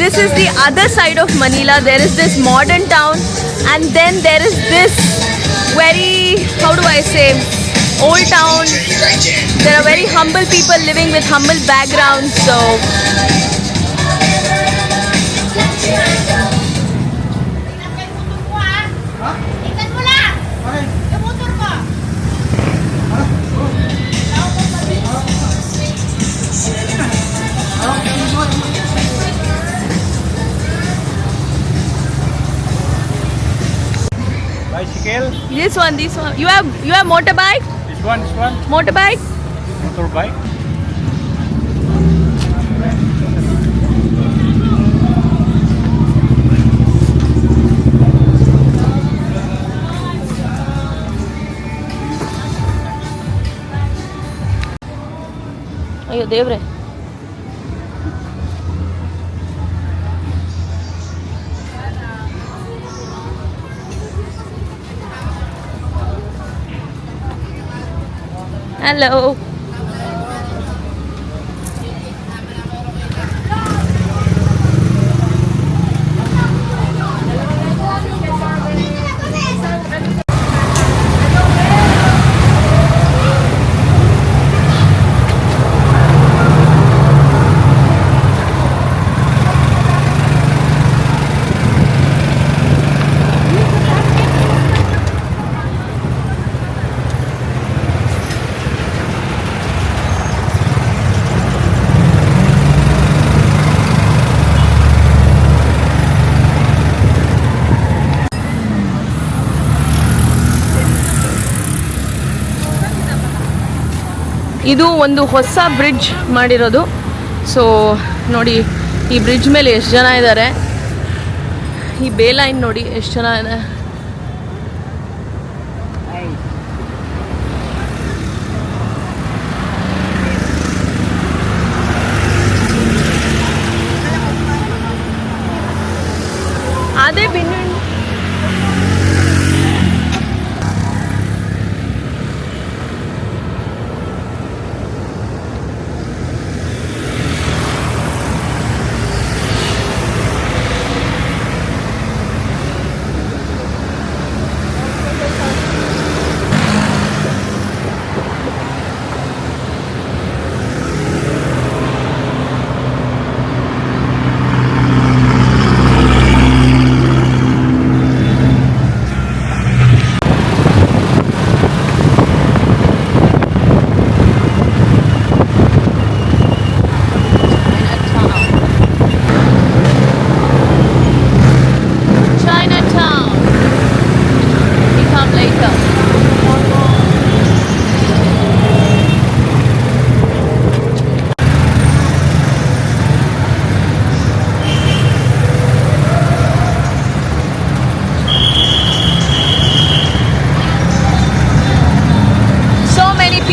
this is the other side of Manila. There is this modern town, and then there is this very, how do I say, old town. There are very humble people living with humble backgrounds. So bicycle. this one. You have motorbike? This one. Motorbike? Motorbike. ಅಯ್ಯೋ ದೇವ್ರೆ. Hello. ಇದು ಒಂದು ಹೊಸ bridge ಮಾಡಿರೋದು. So ನೋಡಿ, ಈ bridge ಮೇಲೆ ಎಷ್ಟು ಜನ ಇದ್ದಾರೆ. ಈ ಬೇಲೈನ್ ನೋಡಿ ಎಷ್ಟು ಜನ ಇದೆ. ಅದೇ ಬಿನ್ನು.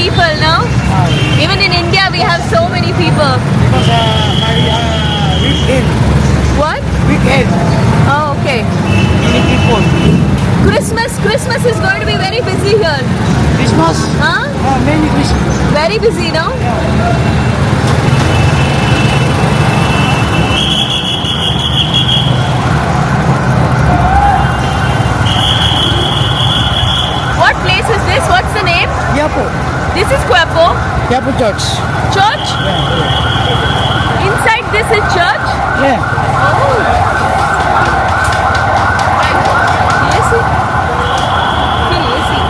People now. Even in India, we have so many people. Because my weekend. What? Weekend. Oh, okay. Many people. Christmas is going to be very busy here. Christmas. Huh? Many Christmas. Very busy, no? What place is this? What's the name? Quiapo. This is Quiapo. Quiapo Church. Church? Yeah. Inside this is church? Yeah. Oh. Easy. Feel easy.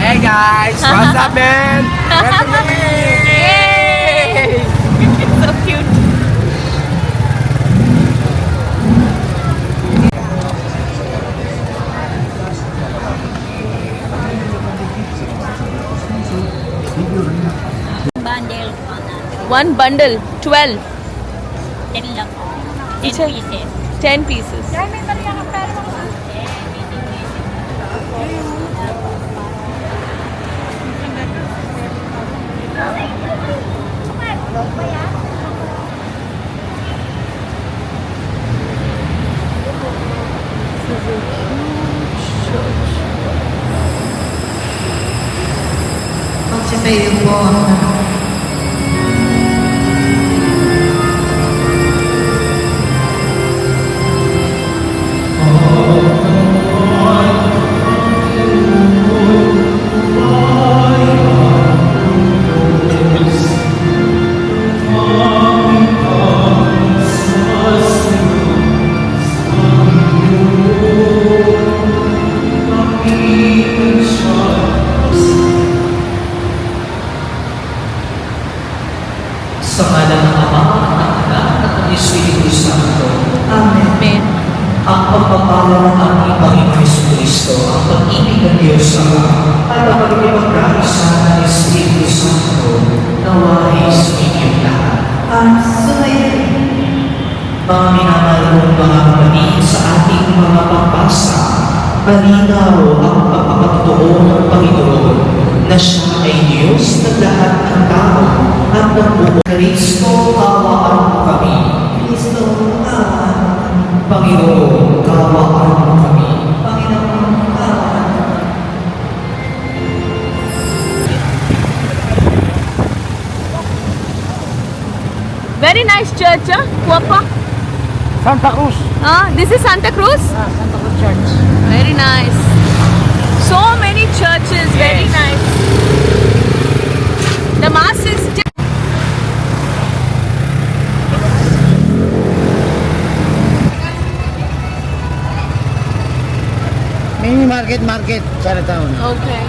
Hey guys, what's up, man? Welcome to me. Yay! So cute. Bundle. One bundle, 12. 10 lang. 10 It's a- pieces. 10 pieces. Kayo po ang sa ngalan ng Ama, ng Anak, at ng Espiritu Santo. Amen. Amen. Ang pagpapala ng ating Panginoon Jesucristo, ang pag-ibig ng Diyos Ama, at ang pagpapagkaisa ng Espiritu Santo, nawahay sa inyong lahat. Mga minamahal kong mga kapatid, sa ating mga pagbasa, malinaw ang pagpapatutuo ng Panginoon na siya ay Diyos ng lahat ng tao at ng buong Kristo, kawaan mo kami. Kristo, kawaan mo kami. Panginoon, kawaan mo kami. Panginoon, kawaan mo kami. Very nice church, huh? Guapa. Santa Cruz. This is Santa Cruz? Santa Cruz Church. Very nice. So many churches, very nice. The mass is Mini market, Chinatown. okay.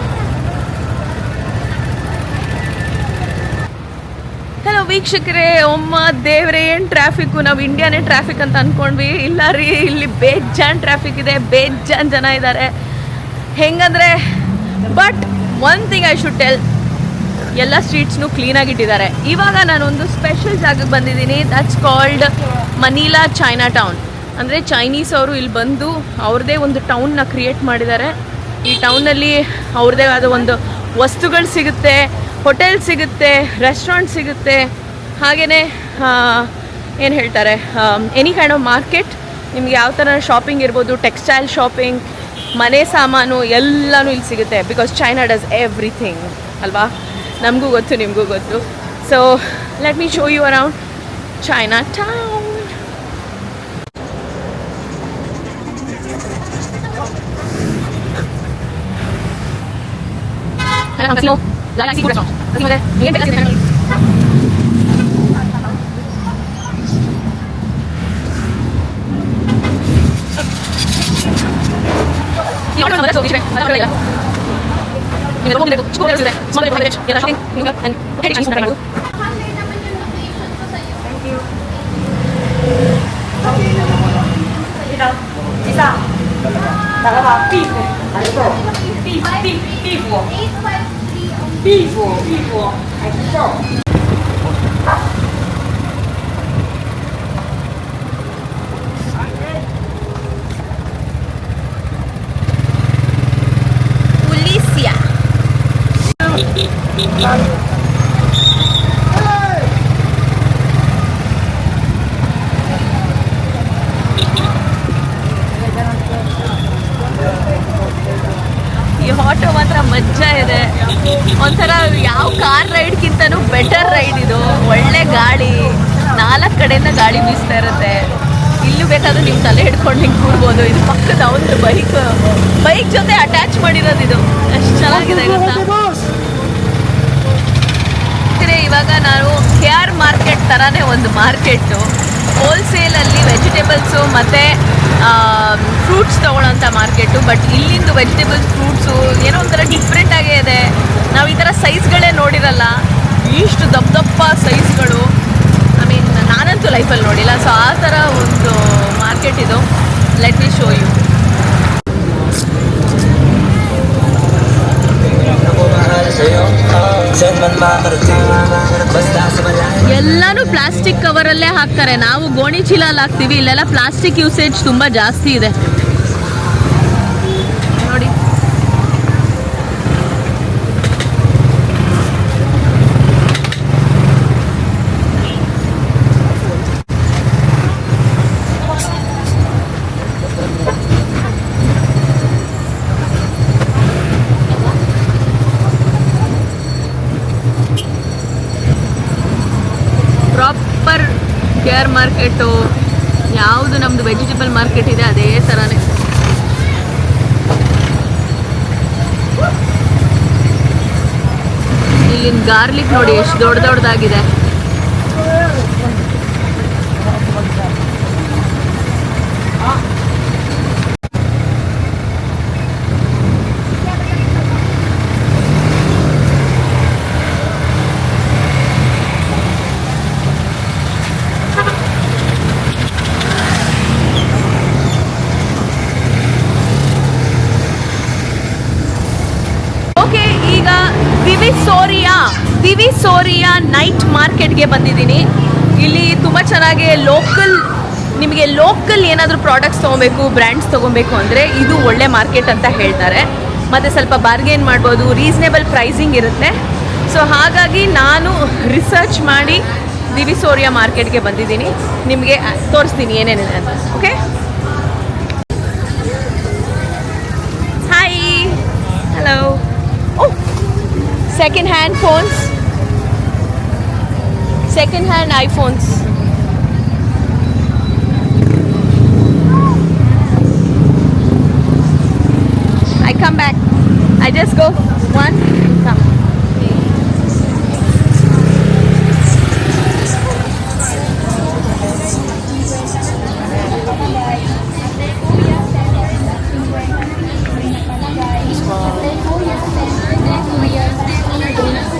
Hello ವೀಕ್ಷಕರೇ, ಒಮ್ಮ ದೇವ್ರೆ ಏನು traffic. ನಾವು ಇಂಡಿಯಾನೇ traffic ಅಂತ ಅಂದ್ಕೊಂಡ್ವಿ. ಇಲ್ಲ ರೀ, ಇಲ್ಲಿ ಬೇಜಾನ್ traffic ಇದೆ, ಬೇಜಾನ್ ಜನ ಇದ್ದಾರೆ. ಹೆಂಗಂದರೆ, but one thing I should tell, ಎಲ್ಲ ಸ್ಟ್ರೀಟ್ಸ್ನು ಕ್ಲೀನಾಗಿಟ್ಟಿದ್ದಾರೆ. ಇವಾಗ ನಾನೊಂದು ಸ್ಪೆಷಲ್ ಜಾಗಕ್ಕೆ ಬಂದಿದ್ದೀನಿ. That's called Manila Chinatown. ಅಂದರೆ ಚೈನೀಸ್ ಅವರು ಇಲ್ಲಿ ಬಂದು ಅವ್ರದ್ದೇ ಒಂದು ಟೌನ್ನ ಕ್ರಿಯೇಟ್ ಮಾಡಿದ್ದಾರೆ. ಈ ಟೌನಲ್ಲಿ ಅವ್ರದ್ದೇ ಆದ ಒಂದು ವಸ್ತುಗಳು ಸಿಗುತ್ತೆ, ಹೋಟೆಲ್ ಸಿಗುತ್ತೆ, ರೆಸ್ಟೋರೆಂಟ್ ಸಿಗುತ್ತೆ, ಹಾಗೆಯೇ ಏನು ಹೇಳ್ತಾರೆ, ಎನಿ ಕೈಂಡ್ ಆಫ್ ಮಾರ್ಕೆಟ್. ನಿಮ್ಗೆ ಯಾವ ಥರ ಶಾಪಿಂಗ್ ಇರ್ಬೋದು, ಟೆಕ್ಸ್ಟೈಲ್ ಶಾಪಿಂಗ್, ಮನೆ ಸಾಮಾನು ಎಲ್ಲನೂ ಇಲ್ಲಿ ಸಿಗುತ್ತೆ. ಬಿಕಾಸ್ ಚೈನಾ ಡಸ್ ಎವ್ರಿಥಿಂಗ್ ಅಲ್ವಾ, ನಮಗೂ ಗೊತ್ತು, ನಿಮಗೂ ಗೊತ್ತು. So let me show you around Chinatown. Policia. ಈ ಆಟೋ ಮಾತ್ರ ಮಜಾ ಇದೆ. ಒಂಥರ ಯಾವ ಕಾರ್ ರೈಡ್ಗಿಂತನೂ ಬೆಟರ್ ರೈಡ್ ಇದು. ಒಳ್ಳೆ ಗಾಳಿ, 4 ಕಡೆಯಿಂದ ಗಾಳಿ ಬೀಸ್ತಾ ಇರುತ್ತೆ. ಇಲ್ಲೂ ಬೇಕಾದ್ರೆ ನೀವು ತಲೆ ಹಿಡ್ಕೊಂಡು ಹಿಂಗೆ ಕೂರ್ಬೋದು. ಇದು ಪಕ್ಕದ ಒಂದು ಬೈಕ್ ಜೊತೆ ಅಟ್ಯಾಚ್ ಮಾಡಿರೋದು ಇದು. ಎಷ್ಟು ಚೆನ್ನಾಗಿದೆ ಗೊತ್ತಾ. ಇವಾಗ ನಾವು KR ಮಾರ್ಕೆಟ್ ಥರನೇ ಒಂದು ಮಾರ್ಕೆಟು. ಹೋಲ್ಸೇಲಲ್ಲಿ ವೆಜಿಟೇಬಲ್ಸು ಮತ್ತು ಫ್ರೂಟ್ಸ್ ತೊಗೊಳ್ಳೋಂಥ ಮಾರ್ಕೆಟು. ಬಟ್ ಇಲ್ಲಿಂದು ವೆಜಿಟೇಬಲ್ಸ್, ಫ್ರೂಟ್ಸು ಏನೋ ಒಂಥರ ಡಿಫ್ರೆಂಟಾಗೇ ಇದೆ. ನಾವು ಈ ಥರ ಸೈಜ್ಗಳೇ ನೋಡಿರಲ್ಲ, ಇಷ್ಟು ದಪ್ಪ ಸೈಜ್ಗಳು. ಐ ಮೀನ್ ನಾನಂತೂ ಲೈಫಲ್ಲಿ ನೋಡಿಲ್ಲ. ಸೊ ಆ ಥರ ಒಂದು ಮಾರ್ಕೆಟ್ ಇದು. Let me show you. ಎಲ್ಲಾನು ಪ್ಲಾಸ್ಟಿಕ್ ಕವರಲ್ಲೇ ಹಾಕ್ತಾರೆ. ನಾವು ಗೋಣಿ ಚೀಲಲ್ಲಿ ಹಾಕ್ತೀವಿ, ಇಲ್ಲೆಲ್ಲ ಪ್ಲಾಸ್ಟಿಕ್ ಯೂಸೇಜ್ ತುಂಬ ಜಾಸ್ತಿ ಇದೆ ನೋಡಿ. ಕೆ ಆರ್ ಮಾರ್ಕೆಟು, ಯಾವುದು ನಮ್ಮದು ವೆಜಿಟೇಬಲ್ ಮಾರ್ಕೆಟ್ ಇದೆ ಅದೇ ಥರನೇ. ಇಲ್ಲಿನ ಗಾರ್ಲಿಕ್ ನೋಡಿ ಎಷ್ಟು ದೊಡ್ಡದಾಗಿದೆ. ಓಕೆ, ಈಗ ದಿವಿಸೋರಿಯಾ ನೈಟ್ ಮಾರ್ಕೆಟ್ಗೆ ಬಂದಿದ್ದೀನಿ. ಇಲ್ಲಿ ತುಂಬ ಚೆನ್ನಾಗಿ ನಿಮಗೆ ಲೋಕಲ್ ಏನಾದರೂ ಪ್ರಾಡಕ್ಟ್ಸ್ ತೊಗೊಬೇಕು, ಬ್ರ್ಯಾಂಡ್ಸ್ ತೊಗೊಬೇಕು ಅಂದರೆ ಇದು ಒಳ್ಳೆ ಮಾರ್ಕೆಟ್ ಅಂತ ಹೇಳ್ತಾರೆ. ಮತ್ತು ಸ್ವಲ್ಪ ಬಾರ್ಗೇನ್ ಮಾಡ್ಬೋದು, ರೀಸನೇಬಲ್ ಪ್ರೈಸಿಂಗ್ ಇರುತ್ತೆ. ಸೊ ಹಾಗಾಗಿ ನಾನು ರಿಸರ್ಚ್ ಮಾಡಿ ದಿವಿಸೋರಿಯಾ ಮಾರ್ಕೆಟ್ಗೆ ಬಂದಿದ್ದೀನಿ. ನಿಮಗೆ ತೋರಿಸ್ತೀನಿ ಏನೇನಿದೆ ಅಂತ. Okay, hi, hello. Second hand phones, second hand iPhones. I come back, I just go one, come.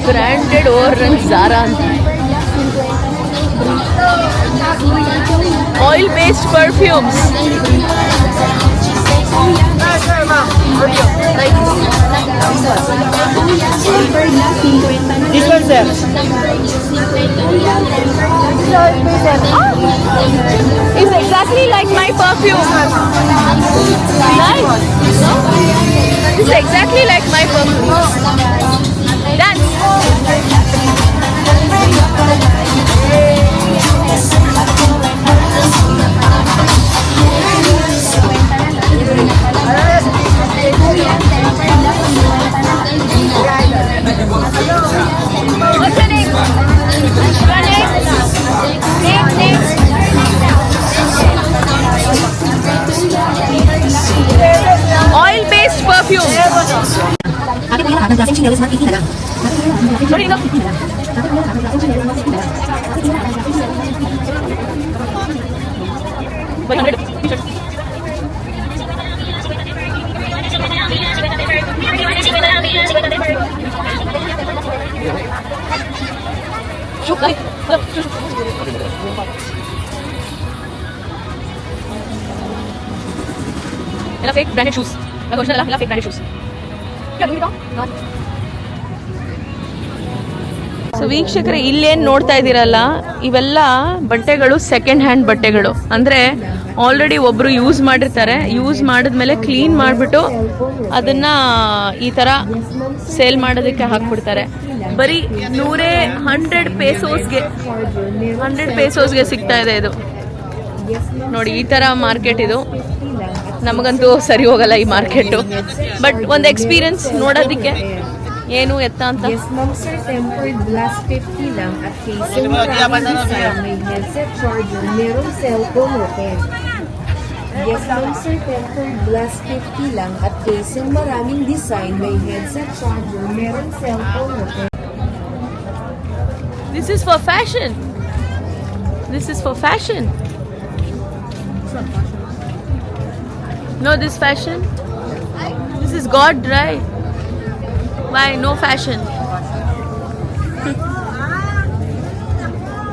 Branded over Zara ಅಂತ. Oil based perfumes. This one, sir. It's exactly like my perfume. Nice. No? It's exactly like my perfume. Dance. What's your name? Your name? Oil based perfume. ಎಲ್ಲ fake branded shoes, ಎಲ್ಲ fake branded shoes. So ವೀಕ್ಷಕರೇ, ಇಲ್ಲೇನು ನೋಡ್ತಾ ಇದ್ದೀರಲ್ಲ, ಇವೆಲ್ಲ ಬಟ್ಟೆಗಳು second hand ಬಟ್ಟೆಗಳು. ಅಂದರೆ ಆಲ್ರೆಡಿ ಒಬ್ಬರು ಯೂಸ್ ಮಾಡಿರ್ತಾರೆ, ಯೂಸ್ ಮಾಡಿದ್ಮೇಲೆ ಕ್ಲೀನ್ ಮಾಡಿಬಿಟ್ಟು ಅದನ್ನು ಈ ಥರ ಸೇಲ್ ಮಾಡೋದಕ್ಕೆ ಹಾಕ್ಬಿಡ್ತಾರೆ. ಬರೀ 100 ಪೇಸೋಸ್ಗೆ ಸಿಗ್ತಾ ಇದೆ ಇದು. ನೋಡಿ, ಈ ಥರ ಮಾರ್ಕೆಟ್ ಇದು. ನಮಗಂತೂ ಸರಿ ಹೋಗಲ್ಲ ಈ ಮಾರ್ಕೆಟು, ಬಟ್ ಒಂದು ಎಕ್ಸ್ಪೀರಿಯನ್ಸ್ ನೋಡೋದಕ್ಕೆ ಏನು ಎತ್ತ ಅಂತ. Yes ma'am sir, tempered glass 50 lang at casing maraming design, may headset charger, merong cellphone open. Yes ma'am sir, tempered glass 50 lang at casing maraming design, may headset charger, merong cellphone open. This is for fashion. This is for fashion. No, this fashion. This is God, right? Why no fashion?